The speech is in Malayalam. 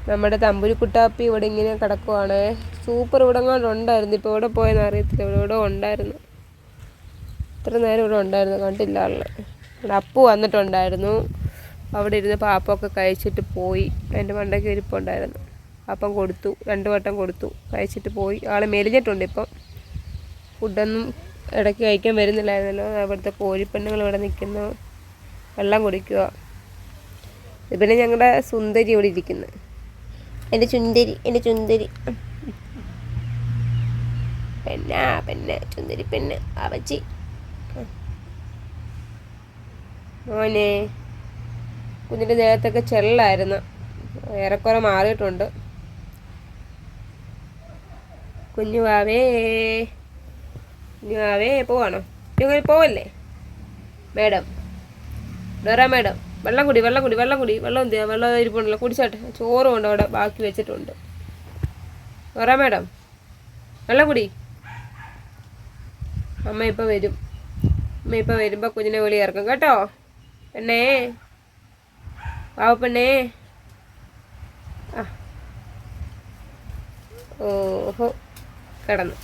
നമ്മുടെ തമ്പുരിക്കുട്ടാപ്പി ഇവിടെ ഇങ്ങനെ കിടക്കുവാണ്. സൂപ്പർ ഇവിടെ ഉണ്ടായിരുന്നു. ഇപ്പോൾ ഇവിടെ പോയെന്ന് അറിയത്തില്ല. ഇവിടെ ഉണ്ടായിരുന്നു. ഇത്ര നേരം ഇവിടെ ഉണ്ടായിരുന്നു, കണ്ടില്ല ആളിനെ. ഇവിടെ അപ്പു വന്നിട്ടുണ്ടായിരുന്നു. അവിടെ ഇരുന്ന് പാപ്പമൊക്കെ കഴിച്ചിട്ട് പോയി. എൻ്റെ മണ്ടയ്ക്ക് ഇരിപ്പുണ്ടായിരുന്നു. അപ്പം കൊടുത്തു, 2 വട്ടം കൊടുത്തു, കഴിച്ചിട്ട് പോയി. ആൾ മെലിഞ്ഞിട്ടുണ്ട് ഇപ്പം. ഫുഡൊന്നും ഇടയ്ക്ക് കഴിക്കാൻ വരുന്നില്ലായിരുന്നല്ലോ. അവിടുത്തെ കോഴിപ്പെണ്ണുങ്ങൾ ഇവിടെ നിൽക്കുന്നു, വെള്ളം കുടിക്കുക. പിന്നെ ഞങ്ങളുടെ സുന്ദരി ഇവിടെ ഇരിക്കുന്നു. എൻ്റെ ചുന്ദരി പെണ്ണ് ചുന്ദരി പെണ്ണ് അവച്ചി. മോനെ കുഞ്ഞിൻ്റെ ദേഹത്തൊക്കെ ചെള്ളായിരുന്നു, ഏറെക്കുറെ മാറിയിട്ടുണ്ട്. കുഞ്ഞുവാവേ പോവാണോ? നിങ്ങൾ പോവല്ലേ മേഡം? ഡോറ മേഡം, വെള്ളം കുടി. വെള്ളം എന്തിയാ? വെള്ളം ഇരിപ്പുണ്ടല്ലോ, കുടിച്ചാട്ടെ. ചോറും ഉണ്ട് അവിടെ, ബാക്കി വെച്ചിട്ടുണ്ട്. ഡോറ മേഡം, വെള്ളം കുടി. അമ്മ ഇപ്പം വരും. വരുമ്പോൾ കുഞ്ഞിനെ വിളി ഇറക്കും കേട്ടോ. പെണ്ണേ, പെണ്ണേ. ഓഹോ, കിടന്നു.